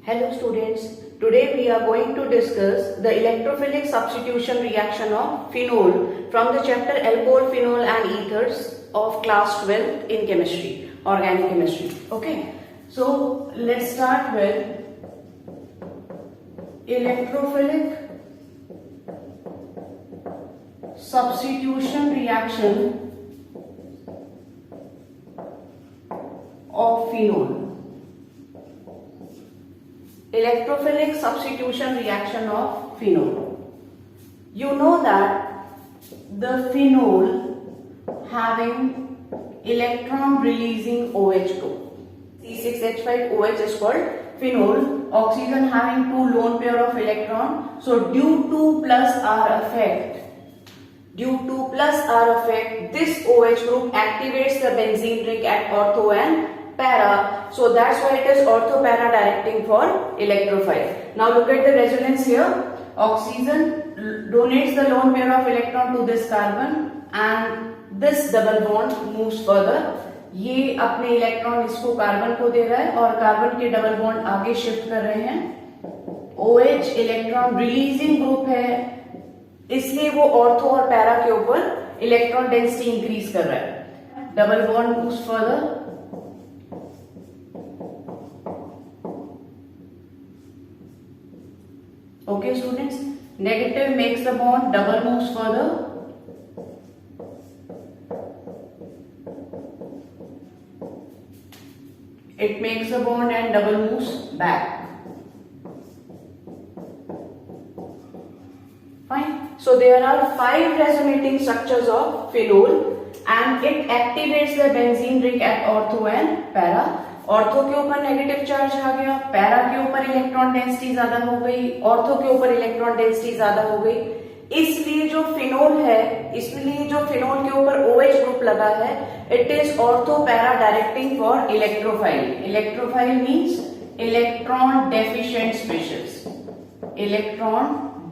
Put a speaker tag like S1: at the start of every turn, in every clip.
S1: Hello students, today we are going to discuss the electrophilic substitution reaction of phenol from the chapter alcohol, phenol and ethers of class 12 in chemistry, organic chemistry. Okay, so let's start with electrophilic substitution reaction of phenol. Electrophilic substitution reaction of phenol. You know that the phenol having electron releasing OH group. C6H5OH is called phenol. Oxygen having two lone pair of electron. So due to plus R effect, this OH group activates the benzene ring at ortho and para, so that's why it is ortho-para directing for electrophile. Now look at the resonance here. Oxygen donates the lone pair of electron to this carbon and this double bond moves further. ये अपने electron इसको carbon को दे रहा है और carbon के double bond आगे shift कर रहे हैं. OH इलेक्ट्रॉन रिलीजिंग ग्रुप है, इसलिए वो ऑर्थो और पैरा के ऊपर इलेक्ट्रॉन डेंसिटी इंक्रीज कर रहा है. Double bond moves further. Okay students, negative makes the bond, double moves further. It makes the bond and double moves back. Fine. So there are 5 resonating structures of phenol and it activates the benzene ring at ortho and para. Ortho के ऊपर negative charge आ गया, para के ऊपर electron density ज्यादा हो गई, ortho के ऊपर इलेक्ट्रॉन डेंसिटी ज्यादा हो गई. इसलिए जो फिनोल है, इसलिए जो फिनोल के ऊपर OH ग्रुप लगा है, it is ortho para directing for electrophile. Electrophile means electron deficient species, electron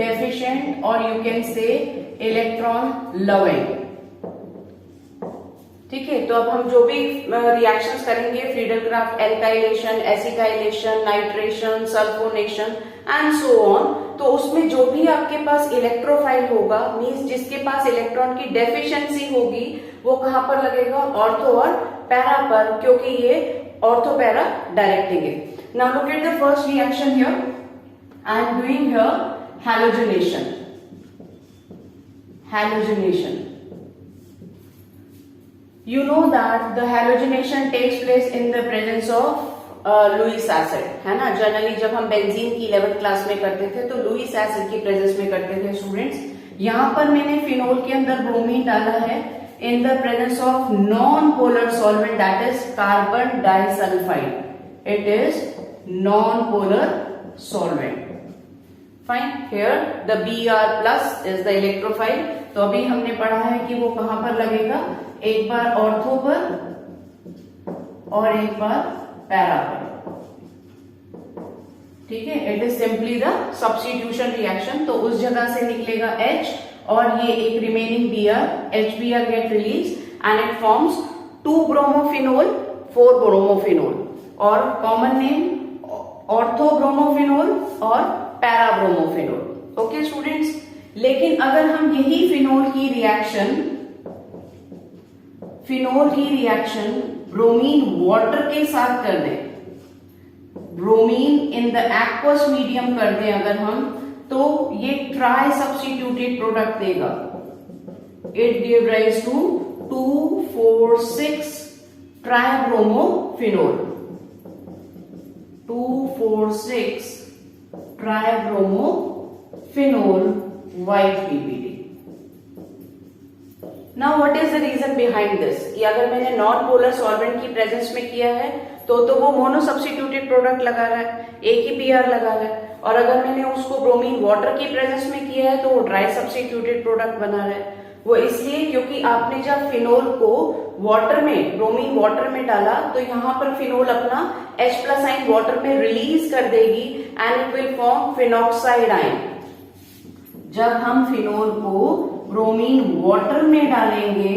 S1: deficient और you can say electron loving. ठीक है, तो अब हम जो भी रिएक्शंस करेंगे, Friedel Crafts alkylation, acetylation, nitration, sulphonation and so on, तो उसमें जो भी आपके पास इलेक्ट्रोफाइल होगा, मींस जिसके पास इलेक्ट्रॉन की डेफिशिएंसी होगी, वो कहां पर लगेगा? ऑर्थो और पैरा पर, क्योंकि ये ऑर्थो पैरा डायरेक्टिंग है. Now look at the first reaction here. I am doing here halogenation. Halogenation. You know that the halogenation takes place in the presence of Lewis acid, है ना. Generally जब हम benzene की 11th class में करते थे तो लुईस एसिड की प्रेजेंस में करते थे स्टूडेंट्स. यहाँ पर मैंने फिनोल के अंदर ब्रोमीन डाला है in the presence of non polar solvent, that is carbon disulphide. It is non polar solvent. Fine. Here the Br plus is the electrophile. तो अभी हमने पढ़ा है कि वो कहां पर लगेगा, एक बार ऑर्थो पर और एक बार पैरा पर. ठीक है, it is simply the substitution reaction. तो उस जगह से निकलेगा H और ये एक remaining Br, HBr get release and it forms 2 bromophenol 4 bromophenol और कॉमन नेम ऑर्थो ब्रोमोफिनोल और पैरा ब्रोमोफिनोल. ओके स्टूडेंट्स, लेकिन अगर हम यही फिनोल की रिएक्शन ब्रोमीन वाटर के साथ कर दें, bromine in the aqueous medium कर दें अगर हम, तो ये ट्राई सब्स्टिट्यूटेड प्रोडक्ट देगा. It give rise to 2,4,6 tribromophenol. 2,4,6 tribromophenol white PPD. Now what is the reason behind this? कि अगर मैंने नॉन पोलर सॉल्वेंट की प्रेजेंस में किया है तो वो मोनो सब्स्टिट्यूटेड प्रोडक्ट लगा रहा है, एक ही Br लगा रहा है. और अगर मैंने उसको ब्रोमीन वाटर की प्रेजेंस में किया है तो वो ड्राई सब्स्टिट्यूटेड प्रोडक्ट बना रहा है. वो इसलिए क्योंकि आपने जब फिनोल को वाटर में, ब्रोमीन वाटर में डाला, तो यहाँ पर फिनोल अपना H प्लस आयन वाटर में रिलीज कर देगी and it will form phenoxide ion. जब हम फिनोल को ब्रोमीन वाटर में डालेंगे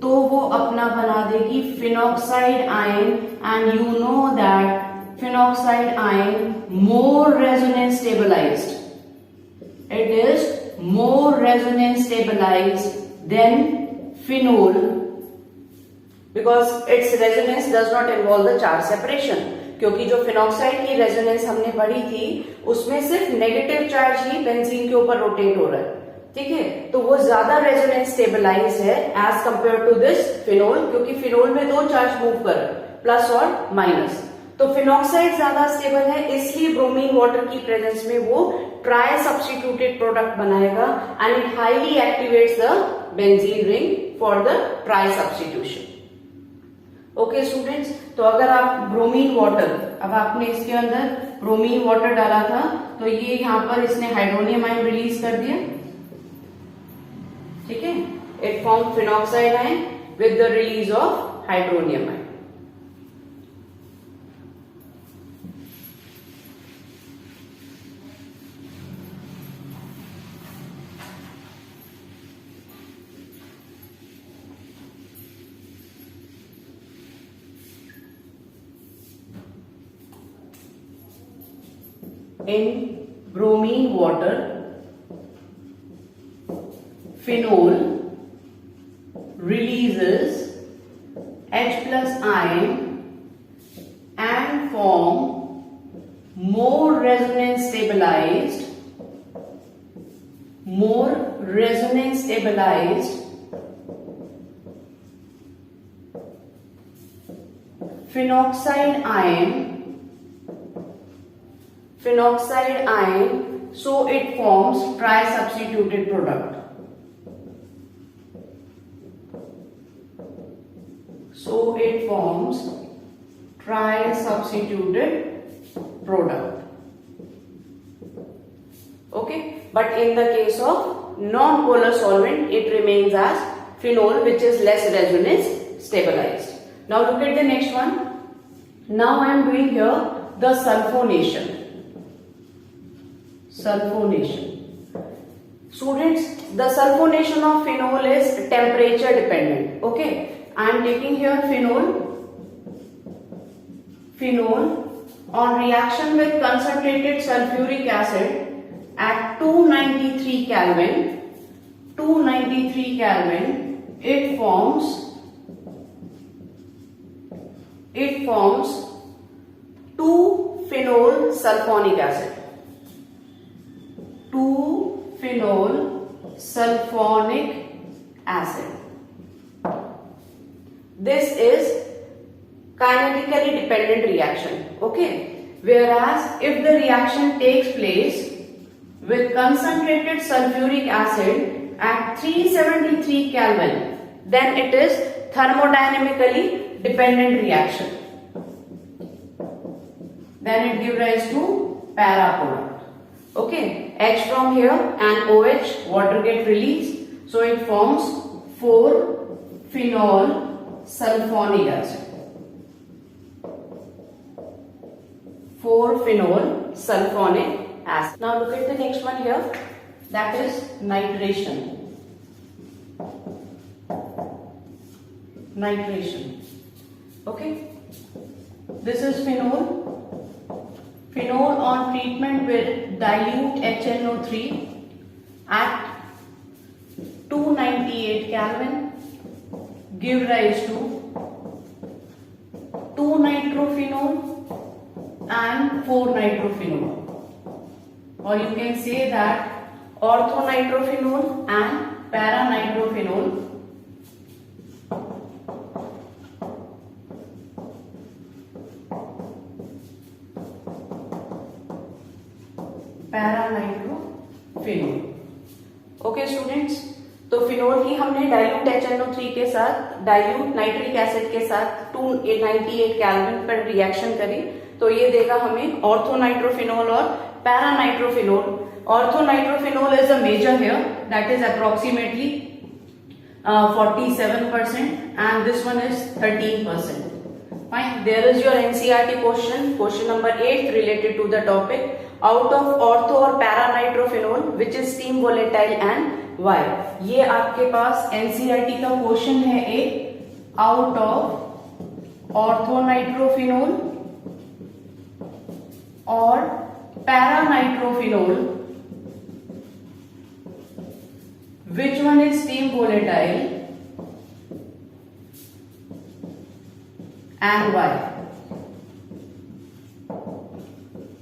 S1: तो वो अपना बना देगी phenoxide ion and you know that phenoxide ion more resonance stabilized. It is more resonance stabilized than phenol because its resonance does not involve the charge separation. क्योंकि जो फिनॉक्साइड की रेजोनेंस हमने पढ़ी थी उसमें सिर्फ नेगेटिव चार्ज ही benzene के ऊपर रोटेट हो रहा है, ठीक है, तो वो ज्यादा रेजोनेंस स्टेबलाइज है as compare to this phenol, क्योंकि फिनोल में दो चार्ज मूव कर प्लस और माइनस, तो फिनॉक्साइड ज्यादा स्टेबल है, इसलिए ब्रोमीन वाटर की प्रेजेंस में वो ट्राई सब्स्टिट्यूटेड प्रोडक्ट बनाएगा and it highly activates the benzene ring for the trisubstitution. Okay students, तो अगर आप ब्रोमीन वाटर, अब आपने इसके अंदर ब्रोमीन वाटर डाला था तो ये यहां पर इसने हाइड्रोनियम आयन रिलीज कर दिया, ठीक है, it form phenoxide ion with the release of hydronium ion. In bromine water, phenol releases H plus ion and form more resonance stabilized phenoxide ion, so it forms tri-substituted product. Okay, but in the case of non-polar solvent, it remains as phenol, which is less resonance stabilized. Now look at the next one. Now I am doing here the sulfonation. Students, the sulfonation of phenol is temperature dependent. Okay, I am taking here phenol on reaction with concentrated sulfuric acid at 293 Kelvin, it forms 2-phenol sulfonic acid. 2-phenol sulfonic acid. This is kinetically dependent reaction, okay, whereas if the reaction takes place with concentrated sulfuric acid at 373 Kelvin, then it is thermodynamically dependent reaction. Then it gives rise to para product. Okay, H from here and OH, water get released, so it forms 4-phenol sulfonic acid. 4-phenol sulfonic acid. Now look at the next one here, that is nitration. Okay, this is phenol on treatment with dilute HNO3 at 298 Kelvin give rise to 2-nitrophenol and 4-nitrophenol, or you can say that orthonitrophenol and paranitrophenol. Paranitrophenol. Okay students, तो phenol की हमने dilute HNO3 के साथ dilute nitric acid के साथ 298 kelvin पर reaction करी, तो ये देगा हमें ऑर्थोनाइट्रोफिनोल और paranitrophenol. Orthonitrophenol is a major here, that is approximately 47% and this one is 13%. Fine, there is your NCERT question number 8 related to the topic. Out of ortho और paranitrophenol which is steam volatile and why? ये आपके पास NCERT का question है एक. Out of orthonitrophenol और पैरानाइट्रोफिनोल, which one is steam volatile and why?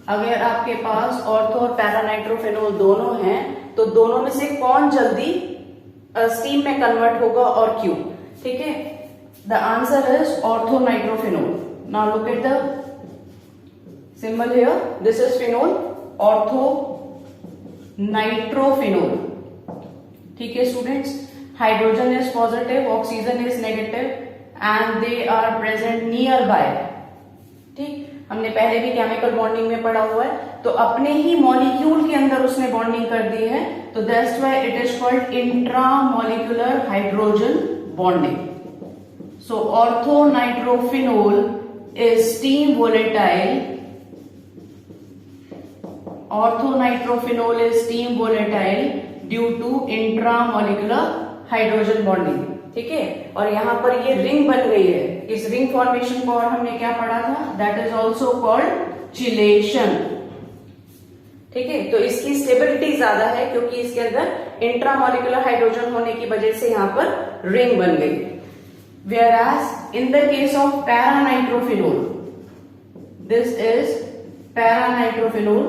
S1: अगर आपके पास ortho और पैरानाइट्रोफिनोल दोनों हैं तो दोनों में से कौन जल्दी स्टीम में कन्वर्ट होगा और क्यों? ठीक है, the answer is orthonitrophenol. Now look at the symbol here, this is phenol, orthonitrophenol. ठीक है students, hydrogen is positive, oxygen is negative and they are present near by. ठीक, हमने पहले भी केमिकल बॉन्डिंग में पढ़ा हुआ है, तो अपने ही मॉलिक्यूल के अंदर उसने बॉन्डिंग कर दी है, तो that's why it is called intramolecular hydrogen bonding. So orthonitrophenol is steam volatile. Orthonitrophenol is steam volatile due to intramolecular hydrogen bonding. ठीक है, और यहां पर ये रिंग बन गई है. इस रिंग फॉर्मेशन को और हमने क्या पढ़ा था? That is also called chelation. ठीक है, तो इसकी स्टेबिलिटी ज्यादा है क्योंकि इसके अंदर इंट्रामॉलिक्यूलर हाइड्रोजन होने की वजह से यहां पर रिंग बन गई. Whereas in the case of पैरानाइट्रोफिनोल, this is पैरानाइट्रोफिनोल.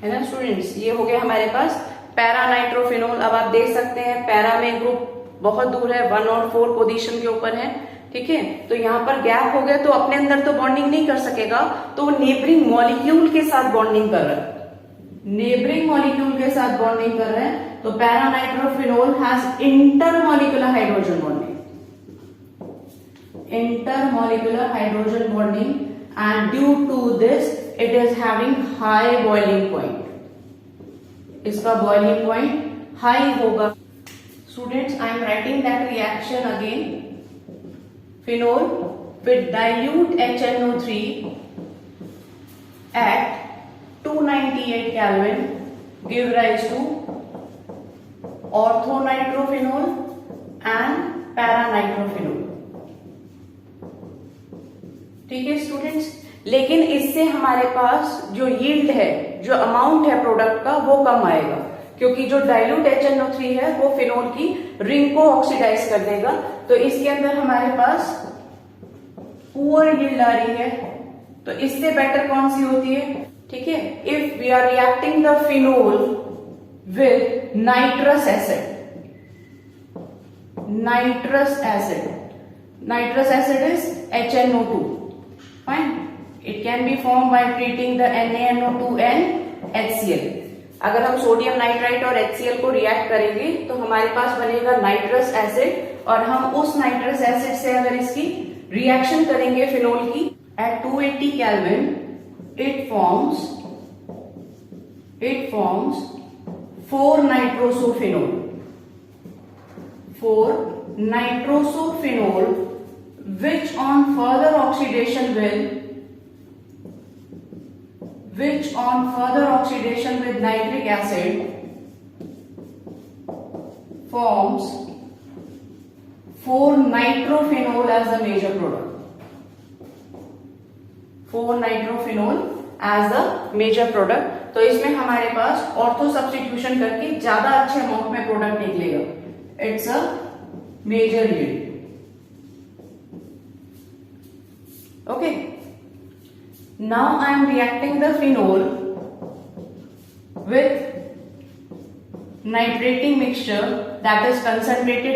S1: है ना स्टूडेंट्स, ये हो गया हमारे पास पैरानाइट्रोफिनोल. अब आप देख सकते हैं पैरा में ग्रुप बहुत दूर है, 1 और 4 पोजीशन के ऊपर है. ठीक है, तो यहां पर गैप हो गया तो अपने अंदर तो बॉन्डिंग नहीं कर सकेगा, तो नेबरिंग मॉलिक्यूल के साथ बॉन्डिंग कर रहा है. नेबरिंग मॉलिक्यूल के साथ बॉन्डिंग कर रहे हैं, तो paranitrophenol has intermolecular hydrogen bonding. Intermolecular hydrogen bonding and due to this it is having high boiling point. इसका boiling point high होगा. Students, I am writing that reaction again. Phenol with dilute HNO3 at 298 Kelvin give rise to orthonitrophenol and paranitrophenol. ठीक है students, लेकिन इससे हमारे पास जो yield है, जो अमाउंट है प्रोडक्ट का, वो कम आएगा क्योंकि जो डाइल्यूट HNO3 है वो फिनोल की रिंग को ऑक्सीडाइज कर देगा. तो इसके अंदर हमारे पास पुअर यील्ड आ रही है. तो इससे बेटर कौन सी होती है? ठीक है, if we are reacting the phenol with nitrous acid. Nitrous acid is HNO2. Fine. It can be formed by treating the NaNO2 and HCl. अगर हम सोडियम नाइट्राइट और HCl को रिएक्ट करेंगे तो हमारे पास बनेगा नाइट्रस एसिड, और हम उस नाइट्रस एसिड से अगर इसकी रिएक्शन करेंगे फिनोल की at 280 Kelvin, it forms 4-nitrosophenol. 4-nitrosophenol which on further oxidation with nitric acid forms 4-nitrophenol as the major product. 4-nitrophenol as the major product. तो इसमें हमारे पास ऑर्थो सब्स्टिट्यूशन करके ज्यादा अच्छे अमाउंट में प्रोडक्ट निकलेगा. It's a major yield. Okay, now I am reacting the phenol with nitrating mixture, that is concentrated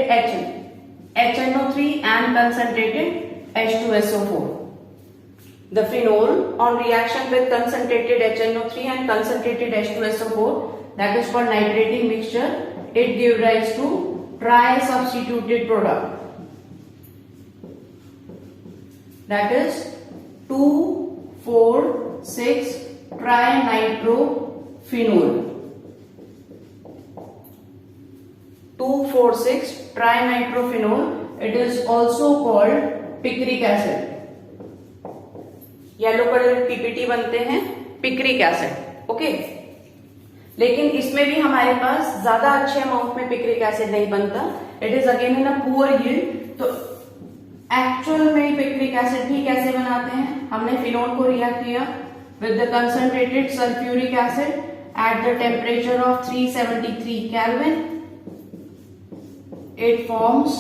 S1: HNO3 and concentrated H2SO4. The phenol on reaction with concentrated HNO3 and concentrated H2SO4, that is called nitrating mixture, it gives rise to tri-substituted product. That is 2,4,6 trinitrophenol. 2,4,6 trinitrophenol. It is also called picric acid. Yellow colour PPT बनते हैं picric acid. Okay, लेकिन इसमें भी हमारे पास ज्यादा अच्छे amount में picric acid नहीं बनता, it is again in a poor yield. तो एक्चुअल में पिक्रिक एसिड भी कैसे बनाते हैं, हमने फिनोल को रिएक्ट किया with the concentrated sulphuric acid at the temperature of 373 kelvin, it forms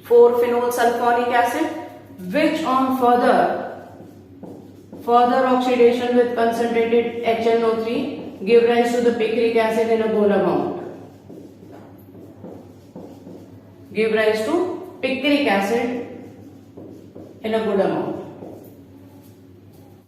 S1: 4-phenol sulfonic acid, which on further oxidation with concentrated HNO3 give rise to the picric acid in a good amount. Give rise to picric acid in a good amount.